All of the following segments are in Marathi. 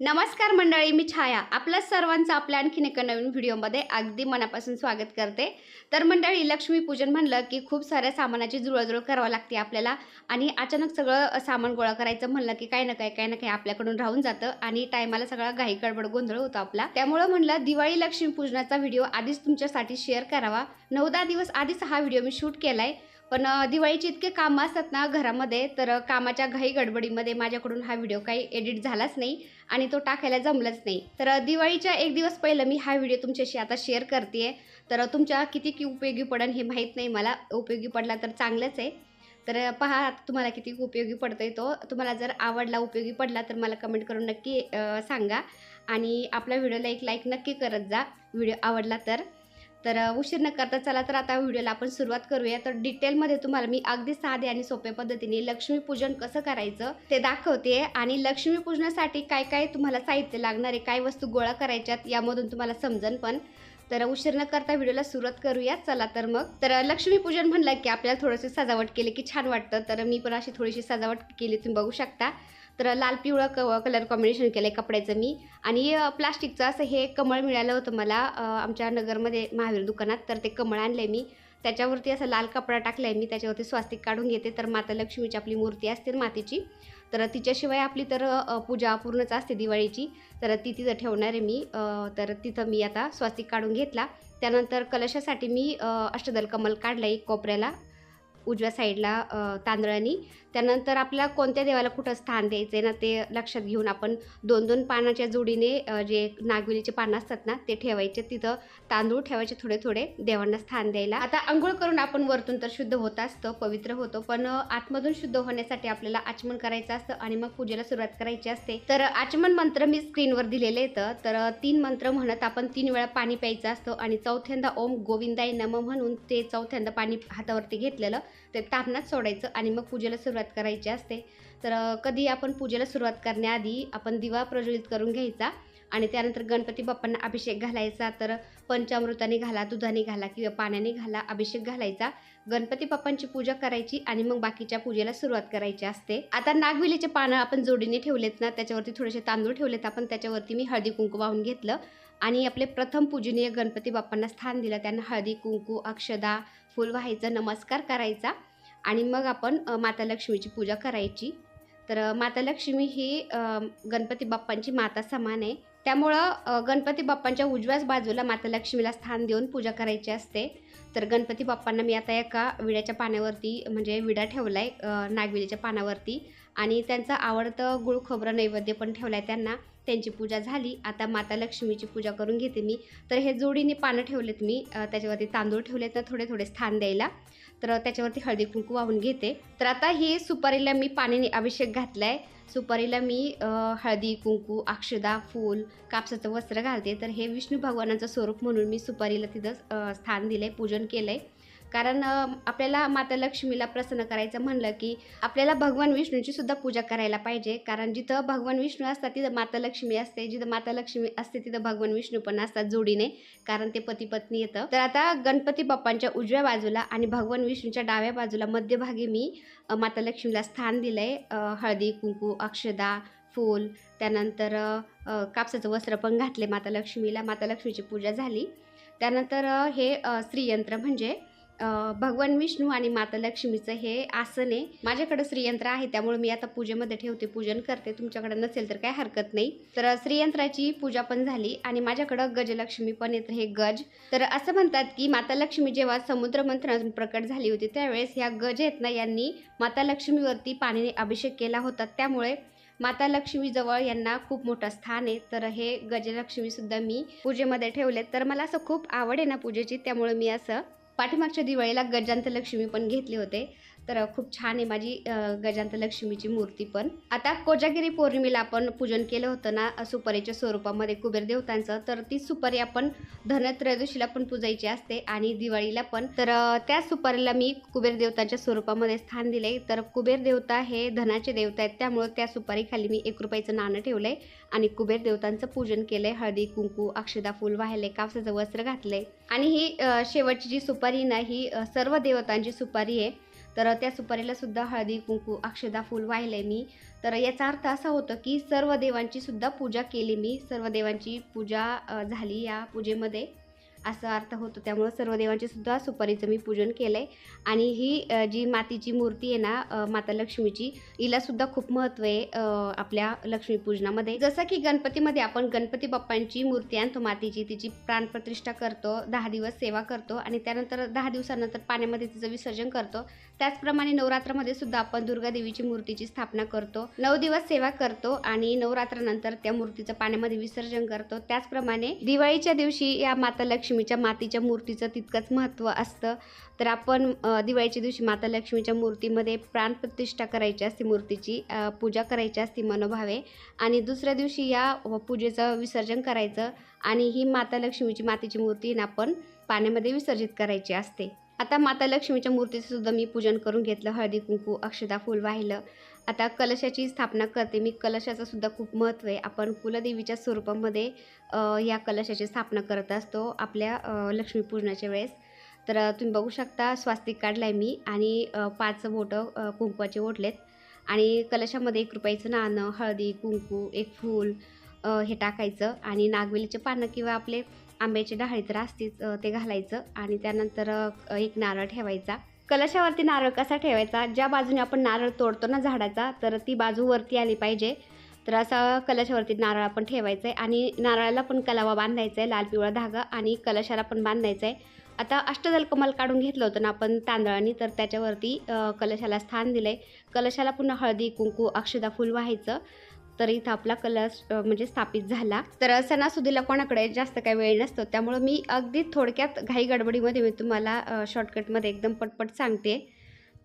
नमस्कार मंडळी, मी छाया आपल्या सर्वांचं आपल्या आणखीन एका नवीन व्हिडिओमध्ये अगदी मनापासून स्वागत करते। तर मंडळी, लक्ष्मीपूजन म्हणलं की खूप साऱ्या सामानाची जुळवाजुळव करावी लागते आपल्याला आणि अचानक सगळं सामान गोळा करायचं म्हणलं की काही ना काही आपल्याकडून राहून जातं आणि टायमाला सगळा घाई गडबड गोंधळ होतो आपला। त्यामुळे म्हणलं दिवाळी लक्ष्मीपूजनाचा व्हिडिओ आधीच तुमच्यासाठी शेअर करावा। 9-10 दिवस आधीच हा व्हिडिओ मी शूट केलाय, पण दिवाळीचे इतके कामं असतात ना घरामध्ये, तर कामाच्या घाई गडबडीमध्ये माझ्याकडून हा व्हिडिओ काही एडिट झालाच नाही आणि तो टाकायला जमलंच नाही। तर दिवाळीच्या एक दिवस पहिलं मी हा व्हिडिओ तुमच्याशी आता शेअर करते। तर तुमच्या किती उपयोगी पडेल हे माहीत नाही मला, उपयोगी पडला तर चांगलंच आहे। तर पहा तुम्हाला किती उपयोगी पडतोय तो। तुम्हाला जर आवडला, उपयोगी पडला तर मला कमेंट करून नक्की सांगा आणि आपल्या व्हिडिओला एक लाईक नक्की करत जा व्हिडिओ आवडला तर। तर उशीर न करता चला तर आता व्हिडिओला आपण सुरुवात करूया। तर डिटेलमध्ये तुम्हाला मी अगदी साधे आणि सोप्या पद्धतीने लक्ष्मीपूजन कसं करायचं ते दाखवते आणि लक्ष्मीपूजनासाठी काय काय तुम्हाला साहित्य लागणार आहे, काय वस्तू गोळा करायच्यात यामधून तुम्हाला समजेल पण। तर उशीर न करता व्हिडिओला सुरुवात करूया चला तर मग। तर लक्ष्मीपूजन म्हणलं की आपल्याला थोडंसं सजावट केली की छान वाटतं, तर मी पण अशी थोडीशी सजावट केली, तुम्ही बघू शकता। तर लाल पिवळं कलर कॉम्बिनेशन केलं आहे कपड्याचं मी आणि प्लास्टिकचं असं हे कमळ मिळालं होतं मला आमच्या नगरमध्ये महावीर दुकानात, तर ते कमळ आणलं आहे मी। त्याच्यावरती असा लाल कपडा टाकला आहे मी, त्याच्यावरती स्वास्तिक काढून घेते। तर माता लक्ष्मीची आपली मूर्ती असते मातीची, तर तिच्याशिवाय आपली तर पूजा पूर्णच असते दिवाळीची, तर ती तिथं ठेवणार आहे मी। तर तिथं मी आता स्वास्तिक काढून घेतला। त्यानंतर कलशासाठी मी अष्टदल कमल काढलं एक कोपऱ्याला उजव्या साईडला तांदळानी। त्यानंतर आपल्याला कोणत्या देवाला कुठं स्थान द्यायचं आहे ना ते लक्षात घेऊन आपण 2-2 पानाच्या जोडीने जे नागवेलीचे पानं असतात ना ते ठेवायचे, तिथं तांदूळ ठेवायचे थोडे थोडे देवांना स्थान द्यायला। आता अंघोळ करून आपण वरतून तर शुद्ध होत असतं, पवित्र होतो, पण आतमधून शुद्ध होण्यासाठी आपल्याला आचमन करायचं असतं आणि मग पूजेला सुरुवात करायची असते। तर आचमन मंत्र मी स्क्रीनवर दिलेले आहेत। तर 3 मंत्र म्हणत आपण 3 वेळा पाणी प्यायचं असतं आणि चौथ्यांदा ओम गोविंदाय नमः म्हणून ते चौथ्यांदा पाणी हातावरती घेतलेलं ते तापणात सोडायचं आणि मग पूजेला सुरुवात करायची असते। तर कधी आपण पूजेला सुरुवात करण्याआधी आपण दिवा प्रज्वलित करून घ्यायचा आणि त्यानंतर गणपती बाप्पांना अभिषेक घालायचा। तर पंचामृताने घाला, दुधाने घाला किंवा पाण्याने घाला, अभिषेक घालायचा, गणपती बाप्पांची पूजा करायची आणि मग बाकीच्या पूजेला सुरुवात करायची असते। आता नागवेलीचे पानं आपण जोडीने ठेवलेत ना, त्याच्यावरती थोडेसे तांदूळ ठेवलेत आपण, त्याच्यावरती मी हळदी कुंकू वाहून घेतलं आणि आपले प्रथम पूजनीय गणपती बाप्पांना स्थान दिलं, त्यांना हळदी कुंकू अक्षदा फूल वाहायचं, नमस्कार करायचा आणि मग आपण माता लक्ष्मीची पूजा करायची। तर माता लक्ष्मी ही गणपती बाप्पांची माता समान आहे, त्यामुळं गणपती बाप्पांच्या उजव्याच बाजूला माता लक्ष्मीला स्थान देऊन पूजा करायची असते। तर गणपती बाप्पांना मी आता एका विड्याच्या पानावरती म्हणजे विडा ठेवला आहे नागवेलीच्या पानावरती आणि त्यांचं आवडतं गुळ खोबरं नैवेद्य पण ठेवला आहे त्यांना। त्यांची पूजा झाली, आता माता लक्ष्मीची पूजा करून घेते मी। तर हे जोडीने पानं ठेवलेत मी, त्याच्यावरती तांदूळ ठेवलेत ना थोडे थोडे स्थान द्यायला, तर त्याच्यावरती हळदी कुंकू वाहून घेते। तर आता ही सुपारीला मी पाण्याने अभिषेक घातला आहे, सुपारीला मी हळदी कुंकू अक्षदा फूल कापसाचं वस्त्र घालते। तर हे विष्णू भगवानाचं स्वरूप म्हणून मी सुपारीला तिथं स्थान दिलं आहे, पूजन केलं आहे। कारण आपल्याला माता लक्ष्मीला प्रसन्न करायचं म्हणलं की आपल्याला भगवान विष्णूची सुद्धा पूजा करायला पाहिजे, कारण जिथं भगवान विष्णू असतात तिथं माता लक्ष्मी असते, जिथं माता लक्ष्मी असते तिथं भगवान विष्णू पण असतात जोडीने, कारण ते पती पत्नी येतं। तर आता गणपती बाप्पांच्या उजव्या बाजूला आणि भगवान विष्णूच्या डाव्या बाजूला मध्यभागी मी माता लक्ष्मीला स्थान दिलं आहे, हळदी कुंकू अक्षदा फूल, त्यानंतर कापसाचं वस्त्र पण घातले माता लक्ष्मीला। माता लक्ष्मीची पूजा झाली, त्यानंतर हे श्रीयंत्र म्हणजे भगवान विष्णू आणि माता लक्ष्मीचं हे आसन आहे। माझ्याकडे श्रीयंत्र आहे त्यामुळे मी आता पूजेमध्ये ठेवते, पूजन करते, तुमच्याकडे नसेल तर काय हरकत नाही। तर श्रीयंत्राची पूजा पण झाली आणि माझ्याकडं गजलक्ष्मी पण येतं, हे गज। तर असं म्हणतात की माता लक्ष्मी जेव्हा समुद्र मंथनातून प्रकट झाली होती त्यावेळेस ह्या गज आहेत ना यांनी माता लक्ष्मीवरती पाण्याने अभिषेक केला होता, त्यामुळे माता लक्ष्मीजवळ यांना खूप मोठं स्थान आहे। तर हे गजलक्ष्मीसुद्धा मी पूजेमध्ये ठेवलेत। तर मला असं खूप आवड आहे ना पूजेची, त्यामुळे मी असं पाठीमागच्या दिवाळीला गजांत लक्ष्मी पण घेतले होते, तर खूप छान आहे माझी गजांत लक्ष्मीची मूर्ती पण। आता कोजागिरी पौर्णिमेला आपण पूजन केलं होतं ना सुपारीच्या स्वरूपामध्ये कुबेर देवतांचं, तर ती सुपारी आपण धनत्रयोदशीला पण पूजायची असते आणि दिवाळीला पण। तर त्या सुपारीला मी कुबेर देवतांच्या स्वरूपामध्ये स्थान दिले। तर कुबेर देवता हे धनाचे देवता आहेत, त्यामुळे त्या सुपारी खाली मी 1 रुपयाचं नाणं ठेवलंय आणि कुबेर देवतांचं पूजन केलंय, हळदी कुंकू अक्षदा फूल वाहिले, कापसाचं वस्त्र घातलंय आणि ही शेवटची जी सुपारी ना ही सर्व देवतांची सुपारी आहे। तर त्या सुपारीला सुद्धा हळदी कुंकू अक्षदा फूल वाहिले मी. तर याचा अर्थ असा होतो की सर्व देवांची सुद्धा पूजा केली मी, सर्व देवांची पूजा झाली या पूजेमध्ये, असा अर्थ होतो. त्यामुळं सर्व देवांचे सुद्धा सुपारीचं मी पूजन केलं आहे. आणि ही जी मातीची मूर्ती आहे ना माता लक्ष्मीची, हिला सुद्धा खूप महत्त्व आहे आपल्या लक्ष्मीपूजनामध्ये. जसं की गणपतीमध्ये आपण गणपती बाप्पांची मूर्ती आणतो मातीची, तिची प्राणप्रतिष्ठा करतो, 10 दिवस सेवा करतो आणि त्यानंतर 10 दिवसानंतर पाण्यामध्ये तिचं विसर्जन करतो. त्याचप्रमाणे नवरात्रामध्ये सुद्धा आपण दुर्गा देवीची मूर्तीची स्थापना करतो, 9 दिवस सेवा करतो आणि नवरात्रानंतर त्या मूर्तीचं पाण्यामध्ये विसर्जन करतो. त्याचप्रमाणे दिवाळीच्या दिवशी या माता लक्ष्मीच्या मातीच्या मूर्तीचं तितकंच महत्त्व असतं. तर आपण दिवाळीच्या दिवशी माता लक्ष्मीच्या मूर्तीमध्ये प्राणप्रतिष्ठा करायची असते, मूर्तीची पूजा करायची असते मनोभावे, आणि दुसऱ्या दिवशी या पूजेचं विसर्जन करायचं आणि ही माता लक्ष्मीची मातीची मूर्ती आपण पाण्यामध्ये विसर्जित करायची असते. आता माता लक्ष्मीच्या मूर्तीचं सुद्धा मी पूजन करून घेतलं, हळदी कुंकू अक्षदा फूल वाहिलं. आता कलशाची स्थापना करते मी. कलशाचं सुद्धा खूप महत्त्व आहे. आपण कुलदेवीच्या स्वरूपामध्ये या कलशाची स्थापना करत असतो आपल्या लक्ष्मीपूजनाच्या वेळेस. तर तुम्ही बघू शकता स्वास्तिक काढला आहे मी आणि 5 बोटं कुंकवाचे ओढलेत आणि कलशामध्ये 1 रुपयाचं नाणं, हळदी कुंकू, 1 फूल हे टाकायचं आणि नागवेलीचे पानं किंवा आपले आंब्याची डहाळी तर असतीच ते घालायचं आणि त्यानंतर 1 नारळ ठेवायचा. कलशावरती नारळ कसा ठेवायचा, ज्या बाजूने आपण नारळ तोडतो ना झाडाचा, तर ती बाजू वरती आली पाहिजे. तर असा कलशावरती नारळ आपण ठेवायचं आहे आणि नारळाला पण कलावा बांधायचा आहे, लाल पिवळा धागा, आणि कलशाला पण बांधायचा आहे. आता अष्टदल कमल काढून घेतलं होतं ना आपण तांदळाने, तर त्याच्यावरती कलशाला स्थान दिलं आहे. कलशाला पुन्हा हळदी कुंकू अक्षदा फूल वाहायचं. तर इथं आपला कलश म्हणजे स्थापित झाला. तर सणासुदीला कोणाकडे जास्त काही वेळ नसतो, त्यामुळं मी अगदी थोडक्यात घाई गडबडीमध्ये मी तुम्हाला शॉर्टकटमध्ये एकदम पटपट सांगते.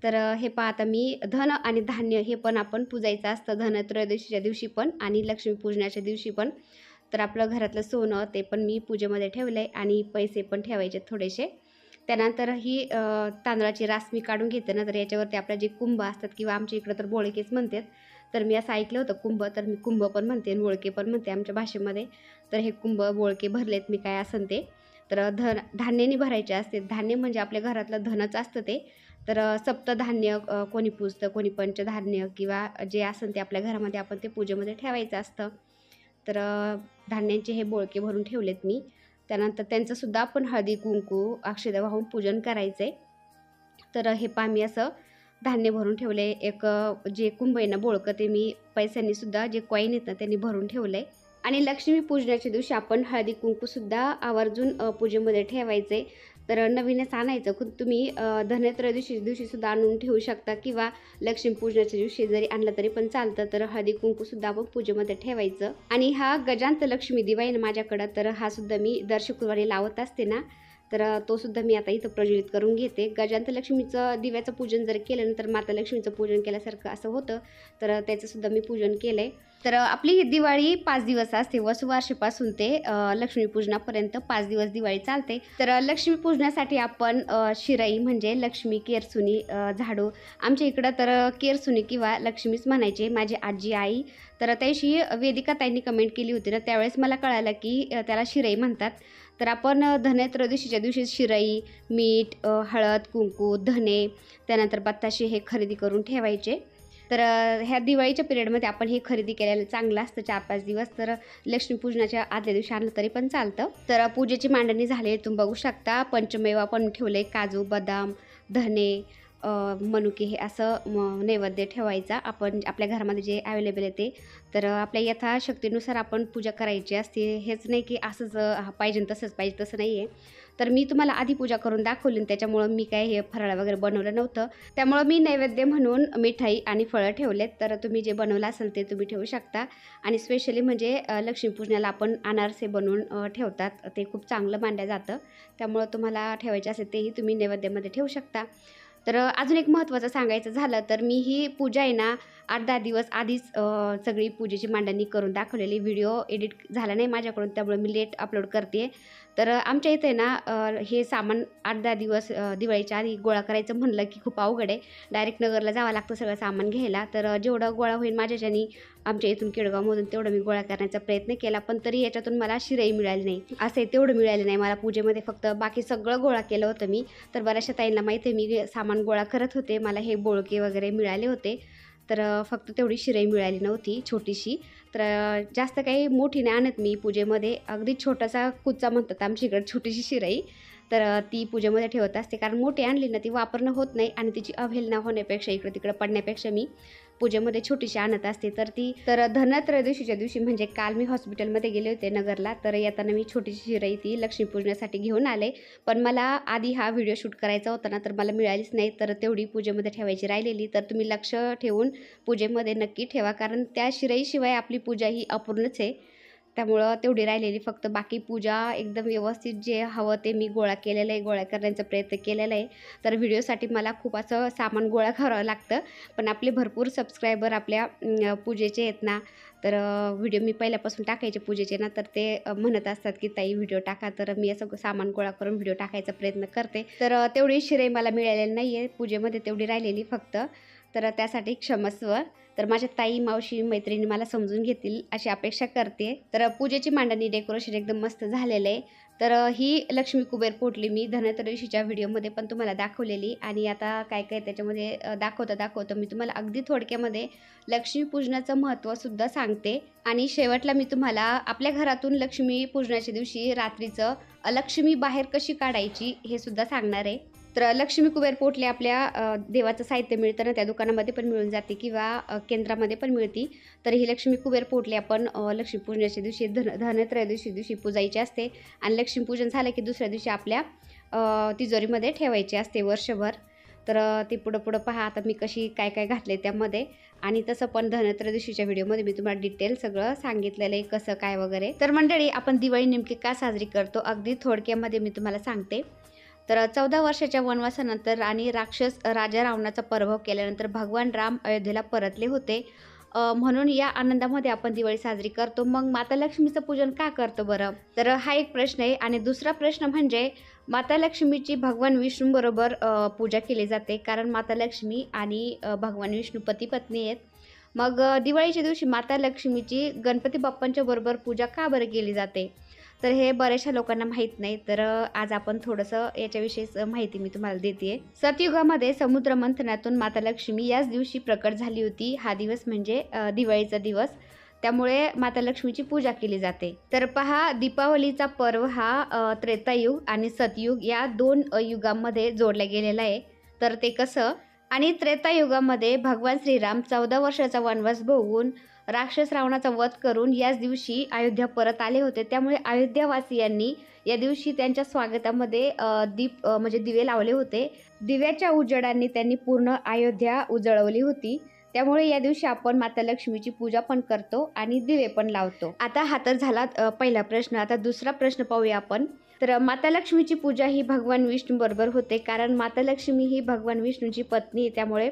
तर हे पहा, आता मी धन आणि धान्य हे पण आपण पूजायचं असतं, धनत्रयोदशीच्या दिवशी पण आणि लक्ष्मीपूजनाच्या दिवशी पण. तर आपलं घरातलं सोनं ते पण मी पूजेमध्ये ठेवलं आहे आणि पैसे पण ठेवायचे थोडेसे. त्यानंतर ही तांदळाची रास मी काढून घेते ना, तर याच्यावरती आपल्या जे कुंभ असतात किंवा आमच्या इकडं तर बोळकेच म्हणतात, तर मी असं ऐकलं होतं कुंभ, तर मी कुंभ पण म्हणते आणि बोळके पण म्हणते आमच्या भाषेमध्ये. तर हे कुंभ बोळके भरलेत मी काय असन ते. तर धान्याने भरायचे असते. धान्य म्हणजे आपल्या घरातलं धनच असतं ते. तर सप्तधान्य कोणी पूजतं, कोणी पंचधान्य किंवा जे असेल ते आपल्या घरामध्ये आपण ते पूजेमध्ये ठेवायचं असतं. तर धान्यांचे हे बोळके भरून ठेवलेत मी. त्यानंतर त्यांचंसुद्धा आपण हळदी कुंकू अक्षदा वाहून पूजन करायचं आहे. तर हे पहा मी असं धान्य भरून ठेवले. एक जे कुंभ आहे ना बोळकं, ते मी पैशांनी सुद्धा जे कॉईन आहेत ना त्यांनी भरून ठेवलं आहे. आणि लक्ष्मीपूजनाच्या दिवशी आपण हळदी कुंकूसुद्धा आवर्जून पूजेमध्ये ठेवायचे. तर नवीनच आणायचं. तुम्ही धनत्रयोदशीच्या दिवशीसुद्धा आणून ठेवू शकता किंवा लक्ष्मीपूजनाच्या दिवशी जरी आणलं तरी पण चालतं. तर हळदी कुंकूसुद्धा आपण पूजेमध्ये ठेवायचं. आणि हा गजांत लक्ष्मी दिवा आहे ना माझ्याकडं, तर हा सुद्धा मी दर शुक्रवारी लावत असते ना, तर तो सुद्धा मी आता इथं प्रज्वलित करून घेते. गजांत लक्ष्मीचं दिव्याचं पूजन जर केलं ना, तर माता लक्ष्मीचं पूजन केल्यासारखं असं होतं. तर त्याचंसुद्धा मी पूजन केलं आहे. तर आपली ही दिवाळी 5 दिवस असते, वसुवार्षेपासून ते लक्ष्मीपूजनापर्यंत 5 दिवस दिवाळी चालते. तर लक्ष्मीपूजनासाठी आपण शिराई म्हणजे लक्ष्मी केरसुनी झाडू, आमच्या इकडं तर केरसुनी किंवा लक्ष्मीच म्हणायचे माझी आजी आई. तर त्याशी वेदिका ताईंनी कमेंट केली होती ना, त्यावेळेस मला कळालं की त्याला शिराई म्हणतात. तर आपण धनत्रयोदशीच्या दिवशी शिराई, मीठ, हळद कुंकू, धने, त्यानंतर बत्ताशे हे खरेदी करून ठेवायचे. तर ह्या दिवाळीच्या पिरियडमध्ये आपण हे खरेदी केलेलं चांगलं असतं 4-5 दिवस. तर लक्ष्मीपूजनाच्या आदल्या दिवशी आणलं तरी पण चालतं. तर पूजेची मांडणी झाली, तुम्ही बघू शकता. पंचमेवा पण ठेवले, काजू बदाम धने मनुके हे असं नैवेद्य ठेवायचा आपण आपल्या घरामध्ये जे अवेलेबल आहे ते. तर आपल्या यथाशक्तीनुसार आपण पूजा करायची असते. हेच नाही की असंच पाहिजे तसंच पाहिजे, तसं नाही आहे. तर मी तुम्हाला आधी पूजा करून दाखवली, त्याच्यामुळं मी काय हे फराळ वगैरे बनवलं नव्हतं. त्यामुळं मी नैवेद्य म्हणून मिठाई आणि फळं ठेवलेत. तर तुम्ही जे बनवलं असेल ते तुम्ही ठेवू शकता. आणि स्पेशली म्हणजे लक्ष्मीपूजनाला आपण अनारसे बनवून ठेवतात, ते खूप चांगलं मानलं जातं. त्यामुळं तुम्हाला ठेवायचे असेल तेही तुम्ही नैवेद्यामध्ये ठेवू शकता. तर अजून एक महत्त्वाचं सांगायचं झालं तर मी ही पूजा आहे ना 8-10 दिवस आधीच सगळी पूजेची मांडणी करून दाखवलेली. व्हिडिओ एडिट झाला नाही माझ्याकडून, त्यामुळे मी लेट अपलोड करते. तर आमच्या इथे ना हे सामान 8-10 दिवस दिवाळीच्या आधी गोळा करायचं म्हणलं की खूप अवघड आहे. डायरेक्ट नगरला जावं लागतं सगळं सामान घ्यायला. तर जेवढं गोळा होईल माझ्याच्यानी आमच्या इथून केडगावमधून तेवढं मी गोळा करण्याचा प्रयत्न केला, पण तरी याच्यातून मला शिराई मिळाली नाही. असं तेवढं मिळालं नाही मला पूजेमध्ये, फक्त बाकी सगळं गोळा केलं होतं मी. तर बऱ्याचशा ताईंना माहिती आहे मी सामान गोळा करत होते, मला हे बोळके वगैरे मिळाले होते. तर फक्त तेवढी शिराई मिळाली नव्हती छोटीशी. तर जास्त काही मोठी नाही आणत मी पूजेमध्ये, अगदी छोटासा कुच्चा म्हणतात आमच्या इकडे छोटीशी शिराई. तर ती पूजेमध्ये ठेवत असते, कारण मोठी आणली ना ती वापरणं होत नाही आणि तिची अवहेलना होण्यापेक्षा इकडं तिकडं पडण्यापेक्षा मी पूजेमध्ये छोटीशी आणत असते. तर धनत्रयोदशीच्या दिवशी म्हणजे काल मी हॉस्पिटलमध्ये गेले होते नगरला, तर येताना मी छोटीशी शिराई ती लक्ष्मीपूजनासाठी घेऊन आले. पण मला आधी हा व्हिडिओ शूट करायचा होता ना, तर मला मिळालीच नाही. तर तेवढी पूजेमध्ये ठेवायची राहिलेली. तर तुम्ही लक्ष ठेवून पूजेमध्ये नक्की ठेवा, कारण त्या शिराईशिवाय आपली पूजा ही अपूर्णच आहे. त्यामुळं तेवढी राहिलेली, फक्त बाकी पूजा एकदम व्यवस्थित जे हवं ते मी गोळा केलेलं आहे, गोळा करण्याचा प्रयत्न केलेला आहे. तर व्हिडिओसाठी मला खूप असं सामान गोळा करावं लागतं, पण आपले भरपूर सबस्क्रायबर आपल्या पूजेचे आहेत ना, तर व्हिडिओ मी पहिल्यापासून टाकायचे पूजेचे ना, तर ते म्हणत असतात की ताई व्हिडिओ टाका. तर मी असं सामान गोळा करून व्हिडिओ टाकायचा प्रयत्न करते. तर तेवढी शिराई मला मिळालेली नाही आहे पूजेमध्ये, तेवढी राहिलेली फक्त. तर त्यासाठी क्षमस्व. तर माझ्या ताई, मावशी, मैत्रिणी मला समजून घेतील अशी अपेक्षा करते. तर पूजेची मांडणी, डेकोरेशन एकदम मस्त झालेलं आहे. तर ही लक्ष्मी कुबेर पोटली मी धनत्रयोदशीच्या व्हिडिओमध्ये पण तुम्हाला दाखवलेली, आणि आता काय काय त्याच्यामध्ये दाखवतं मी तुम्हाला अगदी थोडक्यामध्ये लक्ष्मीपूजनाचं महत्त्वसुद्धा सांगते. आणि शेवटला मी तुम्हाला आपल्या घरातून लक्ष्मीपूजनाच्या दिवशी रात्रीचं लक्ष्मी बाहेर कशी काढायची हे सुद्धा सांगणार आहे. तर लक्ष्मी कुबेर पोटली आपल्या देवाचं साहित्य मिळतं ना, त्या दुकानामध्ये पण मिळून जाते किंवा केंद्रामध्ये पण मिळते. तर ही लक्ष्मी कुबेर पोटली आपण लक्ष्मीपूजनाच्या दिवशी धनत्रयोदशी दिवशी पूजायची असते, आणि लक्ष्मीपूजन झालं की दुसऱ्या दिवशी आपल्या तिजोरीमध्ये ठेवायची असते वर्षभर. तर ते पुढं पहा आता मी कशी काय काय घातले त्यामध्ये. आणि तसं पण धनत्रयोदशीच्या व्हिडिओमध्ये मी तुम्हाला डिटेल सगळं सांगितलेलं आहे, कसं काय वगैरे. तर मंडळी, आपण दिवाळी नेमकी का साजरी करतो अगदी थोडक्यामध्ये मी तुम्हाला सांगते. तर 14 वर्षाच्या वनवासानंतर आणि राक्षस राजा रावणाचा पराभव केल्यानंतर भगवान राम अयोध्येला परतले होते. म्हणून या आनंदामध्ये आपण दिवाळी साजरी करतो. मग माता लक्ष्मीचं पूजन का करतो बरं? तर हा एक प्रश्न आहे. आणि दुसरा प्रश्न म्हणजे माता लक्ष्मीची भगवान विष्णूबरोबर पूजा केली जाते, कारण माता लक्ष्मी आणि भगवान विष्णू पती पत्नी आहेत. मग दिवाळीच्या दिवशी माता लक्ष्मीची गणपती बाप्पांच्या बरोबर पूजा का बरं केली जाते? तर हे बऱ्याचशा लोकांना माहीत नाही. तर आज आपण थोडंसं याच्याविषयीच माहिती मी तुम्हाला देते. सतयुगामध्ये समुद्र मंथनातून माता लक्ष्मी याच दिवशी प्रकट झाली होती. हा दिवस म्हणजे दिवाळीचा दिवस, त्यामुळे माता लक्ष्मीची पूजा केली जाते. तर पहा, दीपावलीचा पर्व हा त्रेतायुग आणि सतयुग या 2 युगांमध्ये जोडला गेलेला आहे. तर ते कसं? आणि त्रेतायुगामध्ये भगवान श्रीराम 14 वर्षाचा वनवास भोगून राक्षस रावणाचा वध करून याच दिवशी अयोध्या परत आले होते. त्यामुळे अयोध्यावासियांनी या दिवशी त्यांच्या स्वागतामध्ये म्हणजे दिवे लावले होते. दिव्याच्या उजेडांनी त्यांनी पूर्ण अयोध्या उजळवली होती. त्यामुळे या दिवशी आपण माता लक्ष्मीची पूजा पण करतो आणि दिवे पण लावतो. आता हा तर झाला पहिला प्रश्न. आता दुसरा प्रश्न पाहूया आपण. तर माता लक्ष्मीची पूजा ही भगवान विष्णू बरोबर होते, कारण माता लक्ष्मी ही भगवान विष्णूची पत्नी आहे. त्यामुळे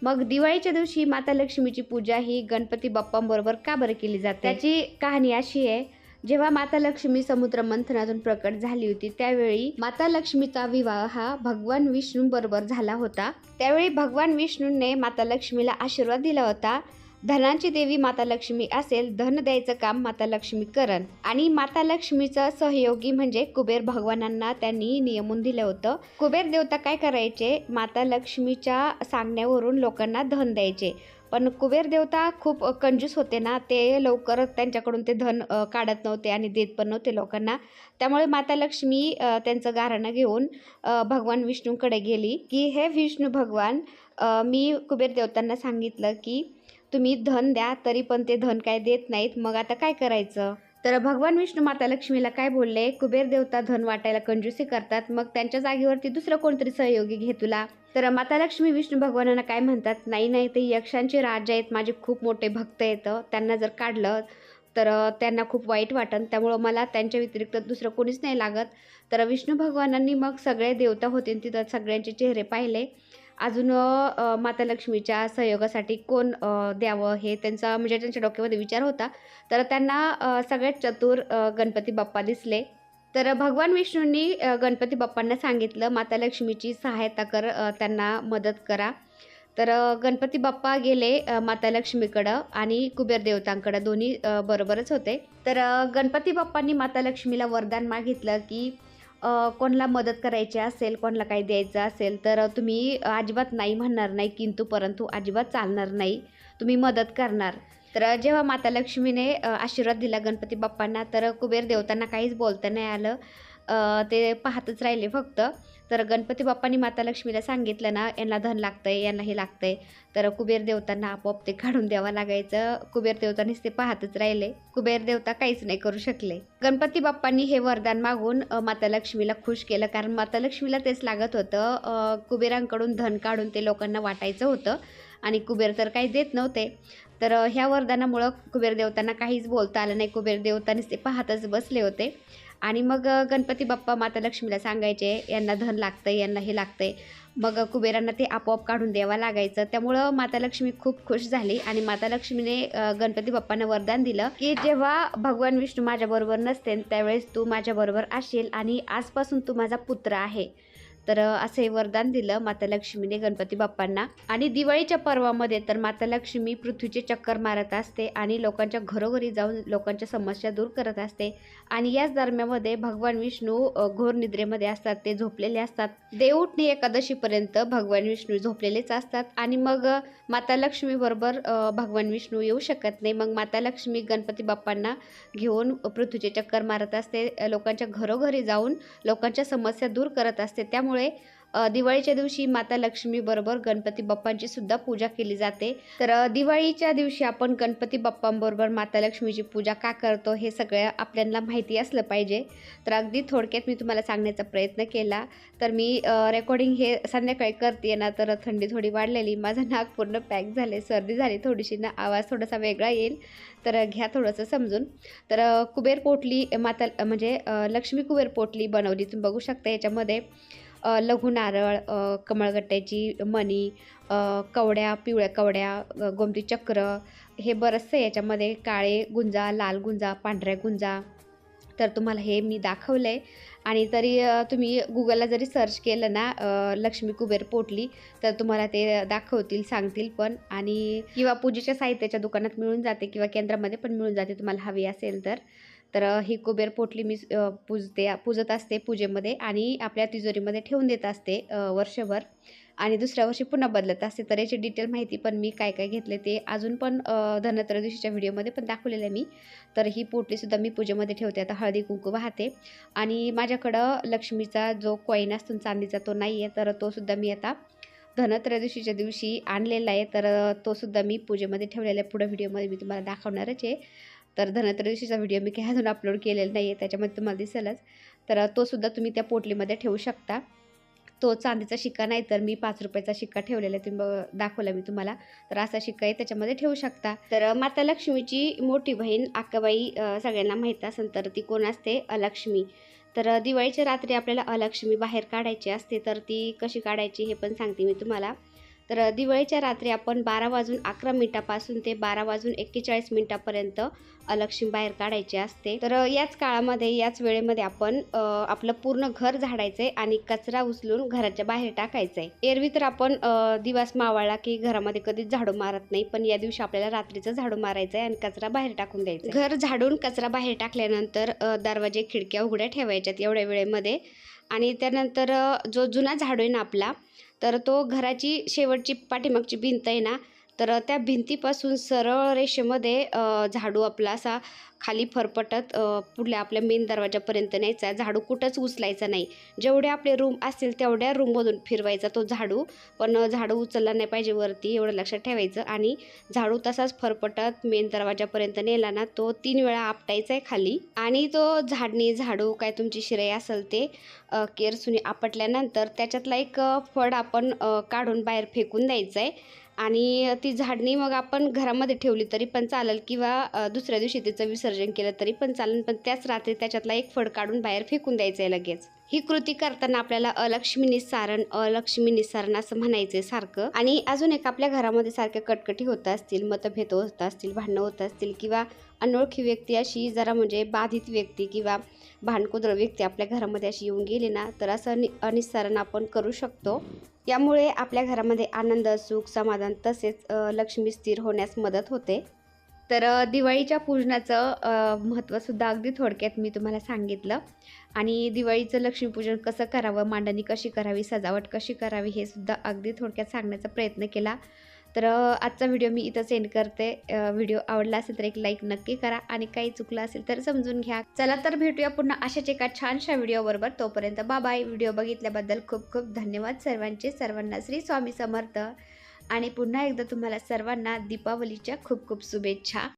मग दिवाळीच्या दिवशी माता लक्ष्मीची पूजा ही गणपती बाप्पांबरोबर का बरं केली जाते? त्याची कहाणी अशी आहे, जेव्हा माता लक्ष्मी समुद्र मंथनातून प्रकट झाली होती, त्यावेळी माता लक्ष्मीचा विवाह हा भगवान विष्णू बरोबर झाला होता. त्यावेळी भगवान विष्णूने माता लक्ष्मीला आशीर्वाद दिला होता, धनाची देवी माता लक्ष्मी असेल, धन द्यायचं काम माता लक्ष्मी करन. आणि माता लक्ष्मीचा सहयोगी म्हणजे कुबेर भगवानांना त्यांनी नियमून दिलं होतं. कुबेर देवता काय करायचे? माता लक्ष्मीच्या सांगण्यावरून लोकांना धन द्यायचे. पण कुबेर देवता खूप कंजूस होते ना, ते लवकर त्यांच्याकडून ते धन काढत नव्हते आणि देत पण नव्हते लोकांना. त्यामुळे माता लक्ष्मी त्यांचं गाऱ्हाणं घेऊन भगवान विष्णूकडे गेली की हे विष्णू भगवान, मी कुबेर देवतांना सांगितलं की तुम्ही धन द्या, तरी पण ते धन काय देत नाहीत, मग आता काय करायचं? तर भगवान विष्णू माता लक्ष्मीला काय बोलले? कुबेर देवता धन वाटायला कंजूसी करतात, मग त्यांच्या जागेवरती दुसरं कोणतरी सहयोगी घे तुला. तर माता लक्ष्मी विष्णू भगवानांना काय म्हणतात? नाही, ते यक्षांचे राजा आहेत, माझे खूप मोठे भक्त आहेत, त्यांना जर काढलं तर त्यांना खूप वाईट वाटन, त्यामुळं मला त्यांच्या व्यतिरिक्त दुसरं कोणीच नाही लागत. तर विष्णू भगवानांनी मग सगळे देवता होते तिथं सगळ्यांचे चेहरे पाहिले. अजून माता लक्ष्मीच्या सहयोगासाठी कोण द्यावं हे त्यांचा म्हणजे त्यांच्या डोक्यामध्ये विचार होता. तर त्यांना सगळ्यात चतुर गणपती बाप्पा दिसले. तर भगवान विष्णूंनी गणपती बाप्पांना सांगितलं, माता लक्ष्मीची सहायता कर, त्यांना मदत करा. तर गणपती बाप्पा गेले माता लक्ष्मीकडं आणि कुबेर देवतांकडं दोन्ही बरोबरच होते. तर गणपती बाप्पांनी माता लक्ष्मीला वरदान मागितलं की कोणाला मदत करायची असेल, कोणाला काही द्यायचं असेल तर तुम्ही अजिबात नाही म्हणणार नाही, किंतु परंतु अजिबात चालणार नाही. तुम्ही मदत करणार. तर जेव्हा माता लक्ष्मीने आशीर्वाद दिला गणपती बाप्पांना, तर कुबेर देवतांना काहीच बोलता नाही आलं. ते पाहतच राहिले फक्त. तर गणपती बाप्पांनी माता लक्ष्मीला सांगितलं ना, यांना धन लागतंय, यांना हे लागतंय. तर कुबेर देवतांना आपोआप ते काढून द्यावं लागायचं. कुबेर देवतांनीच ते पाहतच राहिले. कुबेर देवता काहीच नाही करू शकले. गणपती बाप्पांनी हे वरदान मागून माता लक्ष्मीला खुश केलं, कारण माता लक्ष्मीला तेच लागत होतं. कुबेरांकडून धन काढून ते लोकांना वाटायचं होतं आणि कुबेर तर काही देत नव्हते. तर ह्या वरदानामुळं कुबेर देवतांना काहीच बोलता आलं नाही. कुबेर देवतांनीच ते पाहतच बसले होते. आणि मग गणपती बाप्पा माता लक्ष्मीला सांगायचे, यांना धन लागतंय, यांना हे लागतंय. मग कुबेरांना ते आपोआप काढून द्यावं लागायचं. त्यामुळं माता लक्ष्मी खूप खुश झाली आणि माता लक्ष्मीने गणपती बाप्पांना वरदान दिलं की जेव्हा भगवान विष्णू माझ्याबरोबर नसतील त्यावेळेस तू माझ्याबरोबर असशील आणि आजपासून तू माझा पुत्र आहे. तर असे वरदान दिलं माता लक्ष्मीने गणपती बाप्पांना. आणि दिवाळीच्या पर्वामध्ये तर माता लक्ष्मी पृथ्वीचे चक्कर मारत असते आणि लोकांच्या घरोघरी जाऊन लोकांच्या समस्या दूर करत असते. आणि याच दरम्यानमध्ये भगवान विष्णू घोर निद्रेमध्ये असतात, ते झोपलेले असतात. देवउठणी एकादशीपर्यंत भगवान विष्णू झोपलेलेच असतात. आणि मग माता लक्ष्मीबरोबर भगवान विष्णू येऊ शकत नाही. मग माता लक्ष्मी गणपती बाप्पांना घेऊन पृथ्वीचे चक्कर मारत असते, लोकांच्या घरोघरी जाऊन लोकांच्या समस्या दूर करत असते. त्यामुळे दिवाळीच्या दिवशी माता लक्ष्मीबरोबर गणपती बाप्पांची सुद्धा पूजा केली जाते. तर दिवाळीच्या दिवशी आपण गणपती बाप्पांबरोबर माता लक्ष्मीची पूजा का करतो हे सगळं आपल्याला माहिती असलं पाहिजे. तर अगदी थोडक्यात मी तुम्हाला सांगण्याचा प्रयत्न केला. तर मी रेकॉर्डिंग हे संध्याकाळी करते ना, तर थंडी थोडी वाढलेली, माझं नाक पूर्ण पॅक झाले, सर्दी झाली थोडीशी ना, आवाज थोडासा वेगळा येईल, तर घ्या थोडंसं समजून. तर कुबेर पोटली माता म्हणजे लक्ष्मी कुबेर पोटली बनवली. तुम्ही बघू शकता याच्यामध्ये लघु नारळ, कमळगट्ट्याची मणी, कवड्या, पिवळ्या कवड्या, गोमती चक्र, हे बरंचसं याच्यामध्ये काळे गुंजा, लाल गुंजा, पांढऱ्या गुंजा. तर तुम्हाला हे मी दाखवलं आहे. आणि तरी तुम्ही गुगलला जरी सर्च केलं ना लक्ष्मी कुबेर पोटली, तर तुम्हाला ते दाखवतील, सांगतील पण. आणि किंवा पूजेच्या साहित्याच्या दुकानात मिळून जाते किंवा केंद्रामध्ये पण मिळून जाते तुम्हाला हवी असेल तर. तर ही कुबेर पोटली मी पूजत असते पूजेमध्ये आणि आपल्या तिजोरीमध्ये ठेवून देत असते वर्षभर. आणि दुसऱ्या वर्षी पुन्हा बदलत असते. तर याची डिटेल माहिती पण मी काय काय घेतले ते अजून पण धनत्रयोदशीच्या व्हिडिओमध्ये पण दाखवलेलं आहे मी. तर ही पोटलीसुद्धा मी पूजेमध्ये ठेवते. आता हळदी कुंकू वाहते. आणि माझ्याकडं लक्ष्मीचा जो कॉईन असतो चांदीचा तो नाही आहे, तर तोसुद्धा मी आता धनत्रयोदशीच्या दिवशी आणलेला आहे. तर तोसुद्धा मी पूजेमध्ये ठेवलेला आहे. पुढे व्हिडिओमध्ये मी तुम्हाला दाखवणारच आहे. तर धनत्रयोदशीचा व्हिडिओ मी काही अजून अपलोड केलेला नाही आहे, त्याच्यामध्ये तुम्हाला दिसेलच. तर तोसुद्धा तुम्ही त्या पोटलीमध्ये ठेवू शकता. तो चांदीचा शिक्का नाही, तर मी 5 रुपयाचा शिक्का ठेवलेला आहे, तुम्ही दाखवला मी तुम्हाला. तर असा शिक्का आहे त्याच्यामध्ये ठेवू शकता. तर माता लक्ष्मीची मोठी बहीण अक्काबाई सगळ्यांना माहीत असेल तर ती कोण असते? अलक्ष्मी. तर दिवाळीच्या रात्री आपल्याला अलक्ष्मी बाहेर काढायची असते. तर ती कशी काढायची हे पण सांगते मी तुम्हाला. तर दिवाळीच्या रात्री आपण 12:11 ते 12:41 अलक्ष्मी बाहेर काढायची असते. तर याच काळामध्ये, याच वेळेमध्ये आपण आपलं पूर्ण घर झाडायचं आहे आणि कचरा उचलून घराच्या बाहेर टाकायचा आहे. एरवी तर आपण दिवस मावळला की घरामध्ये कधीच झाडू मारत नाही, पण या दिवशी आपल्याला रात्रीचं झाडू मारायचं आहे आणि कचरा बाहेर टाकून द्यायचा. घर झाडून कचरा बाहेर टाकल्यानंतर दरवाजे खिडक्या उघड्या ठेवायच्यात एवढ्या वेळेमध्ये. आणि त्यानंतर जो जुना झाडू आहे ना आपला, तर तो घराची शेवटची पाठीमागची भिंत आहे ना, तर त्या भिंतीपासून सरळ रेषेमध्ये झाडू आपला असा खाली फरफटत पुढल्या आपल्या मेन दरवाजापर्यंत न्यायचा. झाडू कुठंच उचलायचा नाही. जेवढे आपले रूम असतील तेवढ्या रूममधून फिरवायचा तो झाडू, पण झाडू उचलला नाही पाहिजे वरती, एवढं लक्षात ठेवायचं. आणि झाडू तसाच फरफटत मेन दरवाजापर्यंत नेला ना, तो 3 वेळा आपटायचा आहे खाली. आणि तो झाडू काय तुमची शिराई असेल ते केरसुनी आपटल्यानंतर त्याच्यातला एक फळ आपण काढून बाहेर फेकून द्यायचं आहे. आणि ती झाडणी मग आपण घरामध्ये ठेवली तरी पण चालेल किंवा दुसऱ्या दिवशी तिचं विसर्जन केलं तरी पण चालेल, पण त्याच रात्री त्याच्यातला एक फळ काढून बाहेर फेकून द्यायचं आहे लगेच. ही कृती करताना आपल्याला अलक्ष्मी निस्सारण असं म्हणायचं सारखं. आणि अजून एक, आपल्या घरामध्ये सारख्या कटकटी होत असतील, मतभेद होत असतील, भांडणं होत असतील किंवा अनोळखी व्यक्ती अशी जरा म्हणजे बाधित व्यक्ती किंवा भांडकुदळ व्यक्ती आपल्या घरामध्ये अशी येऊन गेली ना, तर असं निस्सारण आपण करू शकतो. यामुळे आपल्या घरामध्ये आनंद, सुख, समाधान तसेच लक्ष्मी स्थिर होण्यास मदत होते. तर दिवाळीच्या पूजनाचं महत्त्वसुद्धा अगदी थोडक्यात मी तुम्हाला सांगितलं आणि दिवाळीचं लक्ष्मीपूजन कसं करावं, मांडणी कशी करावी, सजावट कशी करावी हे सुद्धा अगदी थोडक्यात सांगण्याचा प्रयत्न केला. तर आजचा व्हिडिओ मी इथंच एंड करते. व्हिडिओ आवडला असेल तर एक लाईक नक्की करा आणि काही चुकलं असेल तर समजून घ्या. चला तर भेटूया पुन्हा अशाच एका छानशा व्हिडिओबरोबर. तोपर्यंत बाय. व्हिडिओ बघितल्याबद्दल खूप खूप धन्यवाद सर्वांचे. सर्वांना श्री स्वामी समर्थ आणि पुन्हा एकदा तुम्हाला सर्वांना दीपावलीच्या खूप खूप शुभेच्छा.